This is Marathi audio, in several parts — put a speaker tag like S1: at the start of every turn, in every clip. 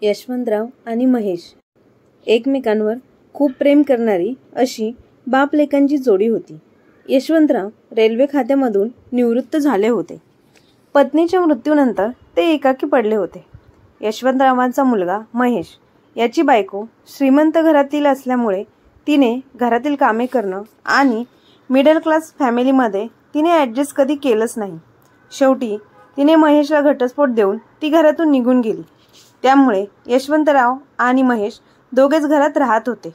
S1: यशवंतराव आणि महेश एकमेकांवर खूप प्रेम करणारी अशी बाप लेकांची जोडी होती. यशवंतराव रेल्वे खात्यामधून निवृत्त झाले होते. पत्नीच्या मृत्यूनंतर ते एकाकी पडले होते. यशवंतरावांचा मुलगा महेश याची बायको श्रीमंत घरातील असल्यामुळे तिने घरातील कामे करणं आणि मिडल क्लास फॅमिलीमध्ये तिने ॲडजस्ट कधी केलंच नाही. शेवटी तिने महेशला घटस्फोट देऊन ती घरातून निघून गेली. त्यामुळे यशवंतराव आणि महेश दोघेच घरात राहत होते.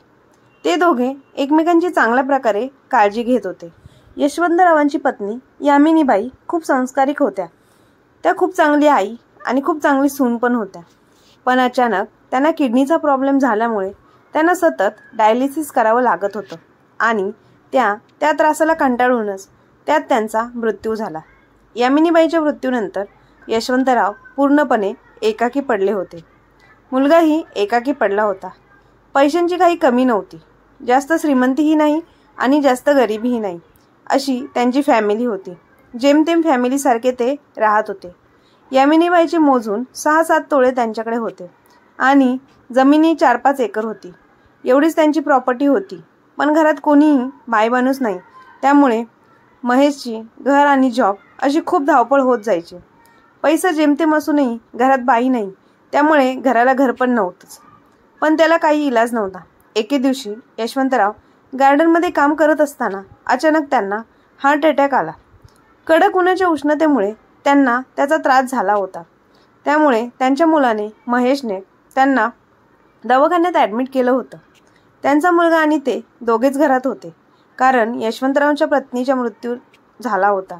S1: ते दोघे एकमेकांची चांगल्या प्रकारे काळजी घेत होते. यशवंतरावांची पत्नी यामिनीबाई खूप संस्कारिक होत्या. त्या खूप चांगली आई आणि खूप चांगली सून पण होत्या. पण अचानक त्यांना किडनीचा प्रॉब्लेम झाल्यामुळे त्यांना सतत डायलिसिस करावं लागत होतं आणि त्या त्रासाला कंटाळूनच त्यात त्यांचा मृत्यू झाला. यामिनीबाईच्या मृत्यूनंतर यशवंतराव पूर्णपणे एकाकी पडले होते. मुलगाही एकाकी पडला होता. पैशांची काही कमी नव्हती. जास्त श्रीमंतीही नाही आणि जास्त गरिबीही नाही अशी त्यांची फॅमिली होती. जेमतेम फॅमिलीसारखे ते राहत होते. यामिनीबाईचे मोजून 6-7 तोळे त्यांच्याकडे होते आणि जमिनी 4-5 एकर होती. एवढीच त्यांची प्रॉपर्टी होती. पण घरात कोणीही बाईमाणूस नाही. त्यामुळे महेशची घर आणि जॉब अशी खूप धावपळ होत जायची. पैसा जेमतेम असूनही घरात बाई नाही. त्यामुळे घराला घर पण नव्हतंच. पण त्याला काही इलाज नव्हता. एके दिवशी यशवंतराव गार्डनमध्ये काम करत असताना अचानक त्यांना हार्ट अटॅक आला. कडक उन्हाच्या उष्णतेमुळे त्यांना त्याचा त्रास झाला होता. त्यामुळे त्यांच्या मुलाने महेशने त्यांना दवाखान्यात ॲडमिट केलं होतं. त्यांचा मुलगा आणि ते दोघेच घरात होते. कारण यशवंतरावांच्या पत्नीचा मृत्यू झाला होता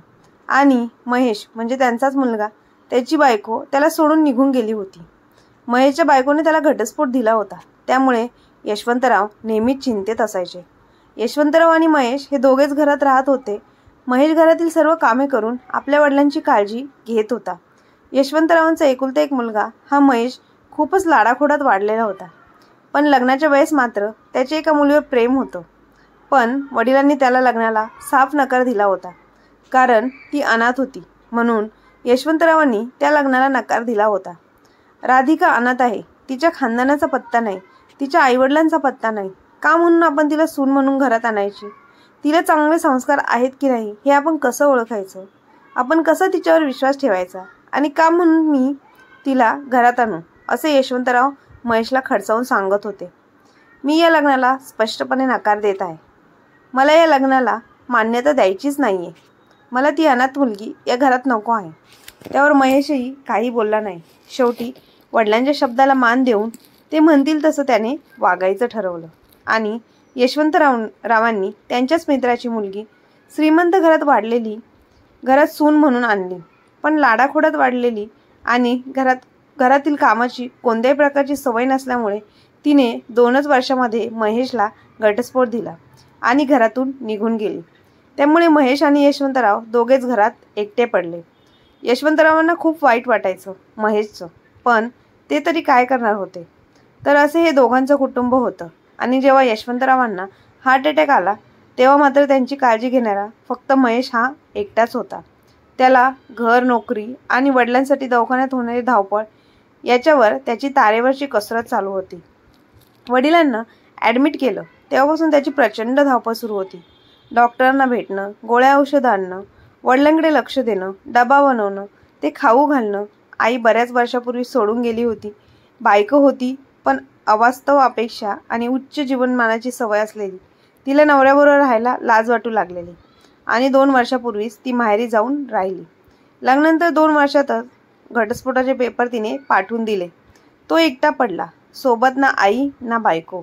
S1: आणि महेश म्हणजे त्यांचाच मुलगा त्याची बायको त्याला सोडून निघून गेली होती. महेशच्या बायकोने त्याला घटस्फोट दिला होता. त्यामुळे यशवंतराव नेहमीच चिंतेत असायचे. यशवंतराव आणि महेश हे दोघेच घरात राहत होते. महेश घरातील सर्व कामे करून आपल्या वडिलांची काळजी घेत होता. यशवंतरावांचा एकुलता एक मुलगा हा महेश खूपच लाडाखोडात वाढलेला होता. पण लग्नाच्या वेळेस मात्र त्याचे एका मुलीवर प्रेम होतं. पण वडिलांनी त्याला लग्नाला साफ नकार दिला होता. कारण ती अनाथ होती म्हणून यशवंतरावांनी त्या लग्नाला नकार दिला होता. राधिका अनाथ आहे. तिच्या खानदानाचा पत्ता नाही. तिच्या आईवडिलांचा पत्ता नाही. का म्हणून आपण तिला सून म्हणून घरात आणायची? तिला चांगले संस्कार आहेत की नाही हे आपण कसं ओळखायचं? आपण कसं तिच्यावर विश्वास ठेवायचा? आणि का म्हणून मी तिला घरात आणू? असे यशवंतराव महेशला खडसावून सांगत होते. मी या लग्नाला स्पष्टपणे नकार देत आहे. मला या लग्नाला मान्यता द्यायचीच नाही आहे. मला ती अनाथ मुलगी या घरात नको आहे. त्यावर महेशही काही बोलला नाही. शेवटी वडिलांच्या शब्दाला मान देऊन ते म्हणतील तसं त्याने वागायचं ठरवलं आणि यशवंतरावांनी त्यांच्याच मित्राची मुलगी श्रीमंत घरात सून म्हणून आणली. पण लाडाखोडात वाढलेली आणि घरातील कामाची कोणत्याही प्रकारची सवय नसल्यामुळे तिने 2च वर्षामध्ये महेशला घटस्फोट दिला आणि घरातून निघून गेली. त्यामुळे महेश आणि यशवंतराव दोघेच घरात एकटे पडले. यशवंतरावांना खूप वाईट वाटायचं महेशचं. पण ते तरी काय करणार होते? तर असे हे दोघांचं कुटुंब होतं. आणि जेव्हा यशवंतरावांना हार्ट अटॅक आला तेव्हा मात्र त्यांची काळजी घेणारा फक्त महेश हा एकटाच होता. त्याला घर, नोकरी आणि वडिलांसाठी दवाखान्यात होणारी धावपळ याच्यावर त्याची तारेवरची कसरत चालू होती. वडिलांना ॲडमिट केलं तेव्हापासून त्याची प्रचंड धावपळ सुरू होती. डॉक्टरांना भेटणं, गोळ्या औषधं आणणं, वडिलांकडे लक्ष देणं, डबा बनवणं, ते खाऊ घालणं. आई बऱ्याच वर्षापूर्वी सोडून गेली होती. बायको होती पण अवास्तव अपेक्षा आणि उच्च जीवनमानाची सवय असलेली. तिला नवऱ्याबरोबर राहायला लाज वाटू लागलेली आणि 2 वर्षापूर्वीच ती माहेरी जाऊन राहिली. लग्नानंतर 2 वर्षातच घटस्फोटाचे पेपर तिने पाठवून दिले. तो एकटा पडला. सोबत ना आई ना बायको.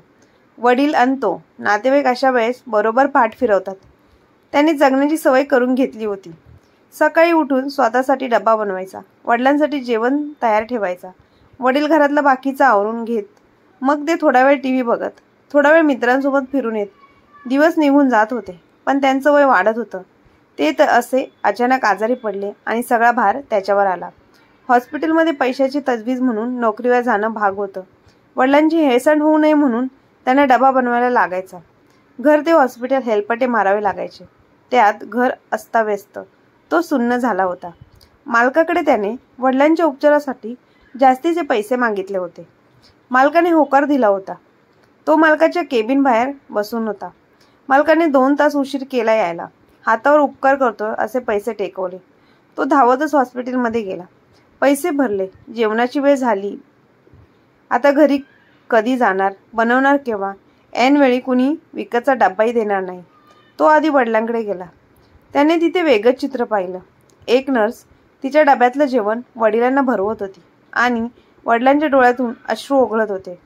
S1: वडील आणि तो नातेवाईक अशा वेळेस बरोबर पाठ फिरवतात. त्याने जगण्याची सवय करून घेतली होती. सकाळी उठून स्वतःसाठी डबा बनवायचा, वडिलांसाठी जेवण तयार ठेवायचा, वडील घरातलं बाकीचं आवरून घेत. मग ते थोडा वेळ TV बघत, थोडा वेळ मित्रांसोबत फिरून येत. दिवस निघून जात होते. पण त्यांचं वय वाढत होतं. ते तर असे अचानक आजारी पडले आणि सगळा भार त्याच्यावर आला. हॉस्पिटलमध्ये पैशाची तजवीज म्हणून नोकरीवर जाणं भाग होतं. वडिलांची हेळसांड होऊ नये म्हणून त्यांना डबा बनवायला लागायचा. घर ते हॉस्पिटल हेलपाटे मारावे लागायचे. त्यात घर अस्ताव्यस्त. तो सुन्न झाला होता. मालकाकडे त्याने वडिलांच्या उपचारासाठी जास्तीचे पैसे मागितले होते. मालकाने होकार दिला होता. तो मालकाच्या केबिन बाहेर बसून होता. मालकाने 2 तास उशीर केला यायला. हातावर उपकार करतो असे पैसे टेकवले. तो धावतच हॉस्पिटलमध्ये गेला. पैसे भरले. जेवणाची वेळ झाली. आता घरी कधी जाणार, बनवणार केव्हा? ऐनवेळी कुणी विकतचा डब्बाही देणार नाही. तो आधी वडिलांकडे गेला. त्याने तिथे वेगळंच चित्र पाहिलं. एक नर्स तिच्या डब्यातलं जेवण वडिलांना भरवत होती आणि वडिलांच्या डोळ्यातून अश्रू ओघळत होते.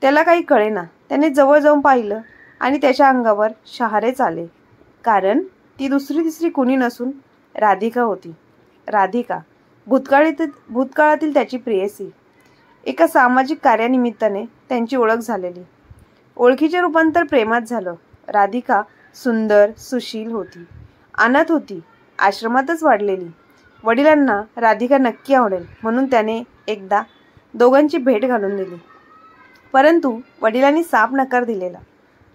S1: त्याला काही कळेना. त्याने जवळ जाऊन पाहिलं आणि त्याच्या अंगावर शहारेच आले. कारण ती दुसरी तिसरी कुणी नसून राधिका होती. राधिका, भूतकाळातील त्याची प्रेयसी. एका सामाजिक कार्यानिमित्ताने त्यांची ओळख झालेली. ओळखीचे रूपांतर प्रेमात झालं. राधिका सुंदर, सुशील होती. अनाथ होती. आश्रमातच वाढलेली. वडिलांना राधिका नक्की आवडेल म्हणून त्याने एकदा दोघांची भेट घालून दिली. परंतु वडिलांनी साफ नकार दिलेला.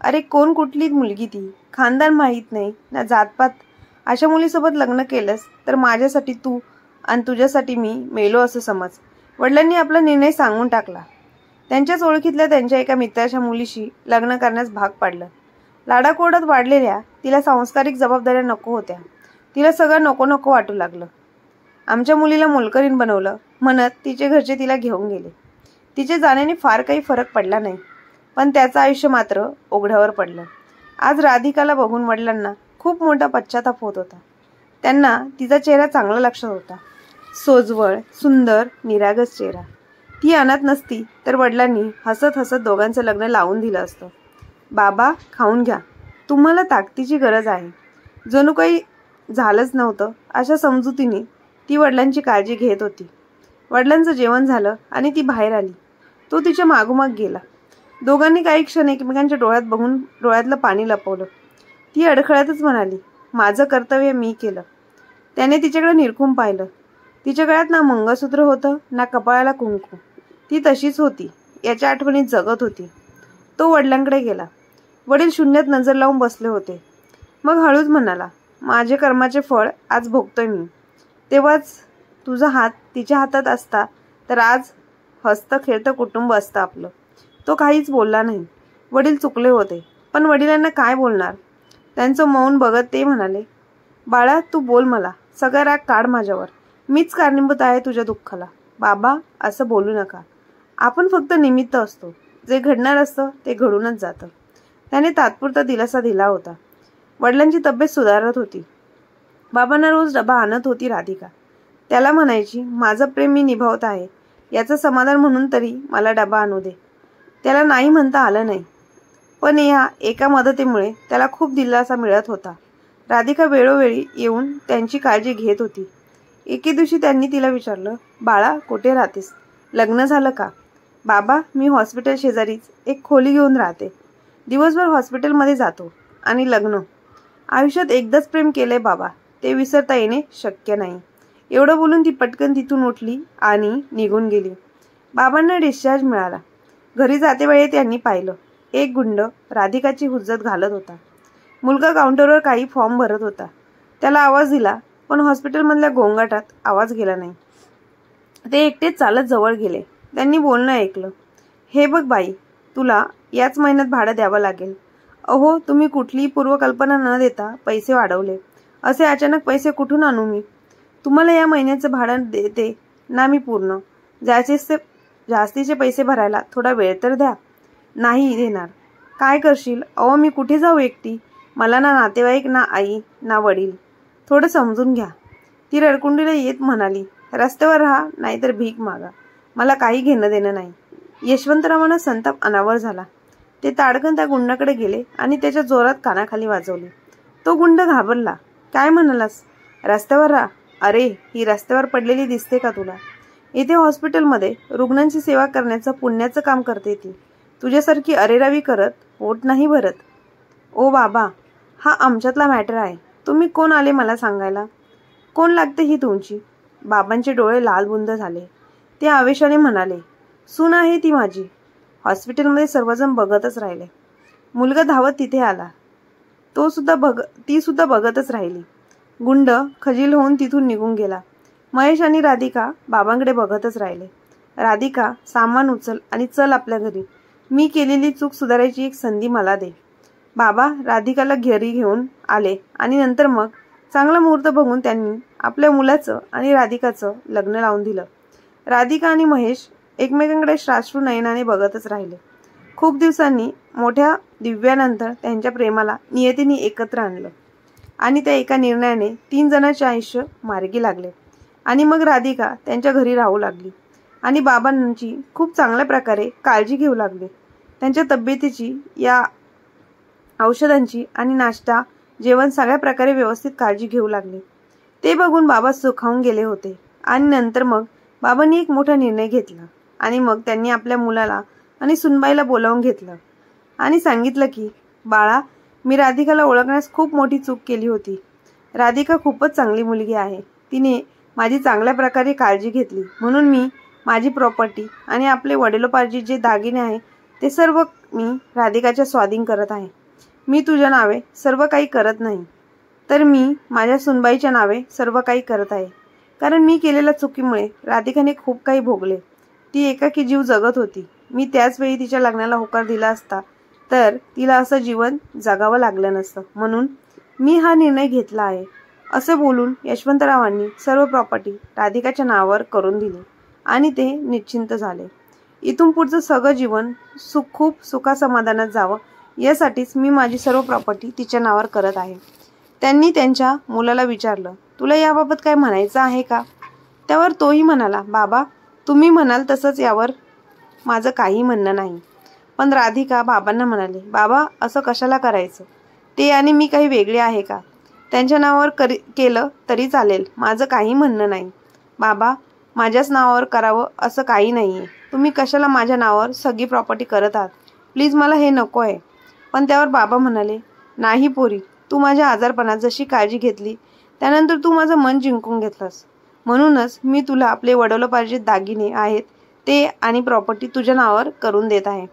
S1: अरे कोण कुठली मुलगी ती? खानदान माहीत नाही ना जातपात. अशा मुलीसोबत लग्न केलंस तर माझ्यासाठी तू आणि तुझ्यासाठी मी मेलो असं समज. वडिलांनी आपला निर्णय सांगून टाकला. त्यांच्याच ओळखीतल्या त्यांच्या एका मित्राच्या मुलीशी लग्न करण्यास भाग पाडलं. लाडाकोडात वाढलेल्या तिला सांस्कारिक जबाबदाऱ्या नको होत्या. तिला सगळं नको नको वाटू लागलं. आमच्या मुलीला मोलकरीण बनवलं म्हणत तिचे घरचे तिला घेऊन गेले. तिचे जाण्याने फार काही फरक पडला नाही, पण त्याचं आयुष्य मात्र ओघड्यावर पडलं. आज राधिकाला बघून वडिलांना खूप मोठा पश्चाताप होत होता. त्यांना तिचा चेहरा चांगला लक्षात होता. सोजवळ, सुंदर, निरागस चेहरा. ती अनाथ नसती तर वडिलांनी हसत हसत दोघांचं लग्न लावून दिलं असतं. बाबा खाऊन घ्या, तुम्हाला ताकदीची गरज आहे. जणू काही झालंच नव्हतं अशा समजुतीने ती वडिलांची काळजी घेत होती. वडिलांचं जेवण झालं आणि ती बाहेर आली. तो तिच्या मागोमाग गेला. दोघांनी काही क्षण एकमेकांच्या डोळ्यात बघून डोळ्यातलं पाणी लपवलं. ती अडखळ्यातच म्हणाली, माझं कर्तव्य मी केलं. त्याने तिच्याकडे निरखून पाहिलं. तिच्या गळ्यात ना मंगळसूत्र होतं ना कपाळाला कुंकू. ती तशीच होती, याच्या आठवणीत जगत होती. तो वडिलांकडे गेला. वडील शून्यात नजर लावून बसले होते. मग हळूच म्हणाला, माझे कर्माचे फळ आज भोगतोय मी. तेव्हाच तुझा हात तिच्या हातात असता तर आज हसतं खेळतं कुटुंब असतं आपलं. तो काहीच बोलला नाही. वडील चुकले होते, पण वडिलांना काय बोलणार. त्यांचं मौन बघत ते म्हणाले, बाळा तू बोल, मला सगळा राग काढ माझ्यावर. मीच कारणीभूत आहे तुझ्या दुःखाला. बाबा असं बोलू नका. आपण फक्त निमित्त असतो. जे घडणार असतं ते घडूनच जातं. त्याने तात्पुरता दिलासा दिला होता. वडिलांची तब्येत सुधारत होती. बाबांना रोज डबा आणत होती राधिका. त्याला म्हणायची, माझं प्रेम मी निभावत आहे याचं समाधान म्हणून तरी मला डबा आणू दे. त्याला नाही म्हणता आलं नाही, पण या एका मदतीमुळे त्याला खूप दिलासा मिळत होता. राधिका वेळोवेळी येऊन त्यांची काळजी घेत होती. एके दिवशी त्यांनी तिला विचारलं, बाळा कुठे राहतेस? लग्न झालं का? बाबा मी हॉस्पिटल शेजारीच एक खोली घेऊन राहते. दिवसभर हॉस्पिटलमध्ये जातो आणि लग्न. आयुष्यात एकदाच प्रेम केलंय बाबा, ते विसरता येणे शक्य नाही. एवढं बोलून ती पटकन तिथून उठली आणि निघून गेली. बाबांना डिस्चार्ज मिळाला. घरी जातेवेळी त्यांनी पाहिलं, एक गुंड राधिकाची हुज्जत घालत होता. मुलगा काउंटरवर काही फॉर्म भरत होता. त्याला आवाज दिला, पण हॉस्पिटलमधल्या गोंगाटात आवाज गेला नाही. ते एकटेच चालत जवळ गेले. त्यांनी बोलणं ऐकलं. हे बघ बाई, तुला याच महिन्यात भाडं द्यावं लागेल. अहो तुम्ही कुठलीही पूर्वकल्पना न देता पैसे वाढवले. असे अचानक पैसे कुठून आणू मी? तुम्हाला या महिन्याचं भाडं देते ना मी पूर्ण. जास्तीचे पैसे भरायला थोडा वेळ तर द्या. नाही देणार. काय करशील? अहो मी कुठे जाऊ एकटी? मला ना नातेवाईक, ना आई, ना वडील. थोडं समजून घ्या. ती रडकुंडीला येत म्हणाली, रस्त्यावर राहा नाहीतर भीक मागा. मला काही घेणं देणं नाही. यशवंतरावांना संताप अनावर झाला. ते ताडकन त्या गुंडाकडे गेले आणि त्याच्या जोरात कानाखाली वाजवले. तो गुंड घाबरला. काय म्हणालास? रस्त्यावर राहा? अरे ही रस्त्यावर पडलेली दिसते का तुला? इथे हॉस्पिटलमध्ये रुग्णांची सेवा करण्याचं पुण्याचं काम करते ती. तुझ्यासारखी अरेरावी करत पोट नाही भरत. ओ बाबा, हा आमच्यातला मॅटर आहे. तुम्ही कोण आले मला सांगायला? कोण लागते ही तुमची? बाबांचे डोळे लालबुंद झाले. ते आवेशाने म्हणाले, सून आहे ती माझी. हॉस्पिटलमध्ये सर्वजण बघतच राहिले. मुलगा धावत तिथे आला. ती सुद्धा बघतच राहिली. गुंड खजील होऊन तिथून निघून गेला. महेश आणि राधिका बाबांकडे बघतच राहिले. राधिका, सामान उचल आणि चल आपल्या घरी. मी केलेली चूक सुधारायची एक संधी मला दे. बाबा राधिकाला घरी घेऊन आले आणि नंतर मग चांगला मुहूर्त बघून त्यांनी आपल्या मुलाचं आणि राधिकाचं लग्न लावून दिलं. राधिका आणि महेश एकमेकांकडे साश्रू नयनाने बघतच राहिले. खूप दिवसांनी मोठ्या दिव्यानंतर त्यांच्या प्रेमाला नियतीने एकत्र आणलं आणि त्या एका निर्णयाने 3 जणांचे आयुष्य मार्गी लागले. आणि मग राधिका त्यांच्या घरी राहू लागली आणि बाबांची खूप चांगल्या प्रकारे काळजी घेऊ लागली. त्यांच्या तब्येतीची, या औषधांची आणि नाश्ता जेवण सगळ्या प्रकारे व्यवस्थित काळजी घेऊ लागले. ते बघून बाबा सुखावून गेले होते. आणि नंतर मग बाबांनी एक मोठा निर्णय घेतला आणि मग त्यांनी आपल्या मुलाला आणि सुनबाईला बोलावून घेतलं आणि सांगितलं की बाळा, मी राधिकाला ओळखण्यास खूप मोठी चूक केली होती. राधिका खूपच चांगली मुलगी आहे. तिने माझी चांगल्या प्रकारे काळजी घेतली, म्हणून मी माझी प्रॉपर्टी आणि आपले वडिलोपार्जित जे दागिने आहे ते सर्व मी राधिकाच्या स्वाधीन करत आहे. मी तुझ्या नावे सर्व काही करत नाही, तर मी माझ्या सुनबाईच्या नावे सर्व काही करत आहे. कारण मी केलेल्या चुकीमुळे राधिकाने खूप काही भोगले. ती एकाकी जीव जगत होती. मी त्याच वेळी तिच्या लग्नाला होकार दिला असता तर तिला असं जीवन जगावं लागलं नसतं, म्हणून मी हा निर्णय घेतला आहे. असं बोलून यशवंतरावांनी सर्व प्रॉपर्टी राधिकाच्या नावावर करून दिली आणि ते निश्चिंत झाले. इथून पुढचं सगळं जीवन खूप सुखासमाधानात जावं यासाठीच मी माझी सर्व प्रॉपर्टी तिच्या नावावर करत आहे. त्यांनी त्यांच्या मुलाला विचारलं, तुला याबाबत काय म्हणायचं आहे का? त्यावर तोही म्हणाला, बाबा तुम्ही म्हणाल तसंच, यावर माझं काही म्हणणं नाही. पण राधिका बाबांना म्हणाले, बाबा असं कशाला करायचं? ते आणि मी काही वेगळे आहे का? त्यांच्या नावावर केलं तरी चालेल, माझं काही म्हणणं नाही. बाबा माझ्याच नावावर करावं असं काही नाही आहे. तुम्ही कशाला माझ्या नावावर सगळी प्रॉपर्टी करत आहात? प्लीज मला हे नको आहे. पण त्यावर बाबा म्हणाले, नाही पोरी, तू माझ्या आजारपणात जशी काळजी घेतली त्यानंतर तू माझं मन जिंकून घेतलंस. म्हणूनच मी तुला आपले वडिलोपार्जित दागिने आहेत ते आणि प्रॉपर्टी तुझ्या नावावर करून देत आहे,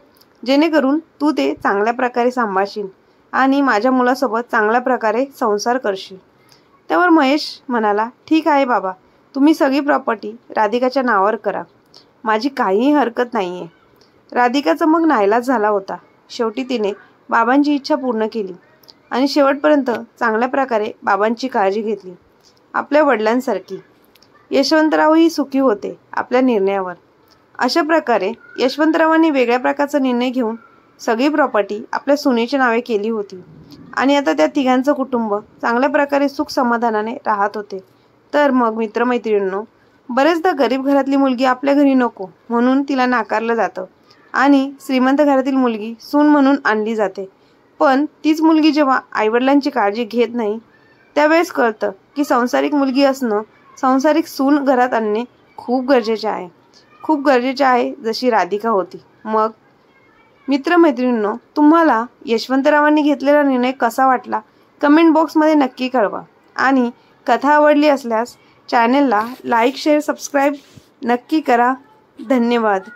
S1: जेणेकरून तू ते चांगल्या प्रकारे सांभाळशील आणि माझ्या मुलासोबत चांगल्या प्रकारे संसार करशील. त्यावर महेश म्हणाला, ठीक आहे बाबा, तुम्ही सगळी प्रॉपर्टी राधिकाच्या नावावर करा, माझी काहीही हरकत नाही आहे. राधिकाचा मग नाईलाज झाला होता. शेवटी तिने बाबांची इच्छा पूर्ण केली आणि शेवटपर्यंत चांगल्या प्रकारे बाबांची काळजी घेतली, आपल्या वडिलांसारखी. यशवंतरावही सुखी होते आपल्या निर्णयावर. अशा प्रकारे यशवंतरावांनी वेगळ्या प्रकारचा निर्णय घेऊन सगळी प्रॉपर्टी आपल्या सुनेच्या नावे केली होती आणि आता त्या तिघांचं कुटुंब चांगल्या प्रकारे सुख समाधानाने राहत होते. तर मग मित्रमैत्रिणींनो, बरेचदा गरीब घरातली मुलगी आपल्या घरी नको म्हणून तिला नाकारलं जातं आणि श्रीमंत घरातील मुलगी सून म्हणून आणली जाते. पण तीच मुलगी जेव्हा आईवडिलांची काळजी घेत नाही त्यावेळेस कळतं की संसारिक मुलगी असणं, संसारिक सून घरात आणणे खूप गरजेचे आहे, खूप गरजेचे आहे, जशी राधिका होती. मग मित्रमैत्रिणींनो, तुम्हाला यशवंतरावांनी घेतलेला निर्णय कसा वाटला कमेंट बॉक्समध्ये नक्की कळवा. आणि कथा आवडली असल्यास चॅनेलला लाईक, शेअर, सबस्क्राईब नक्की करा. धन्यवाद.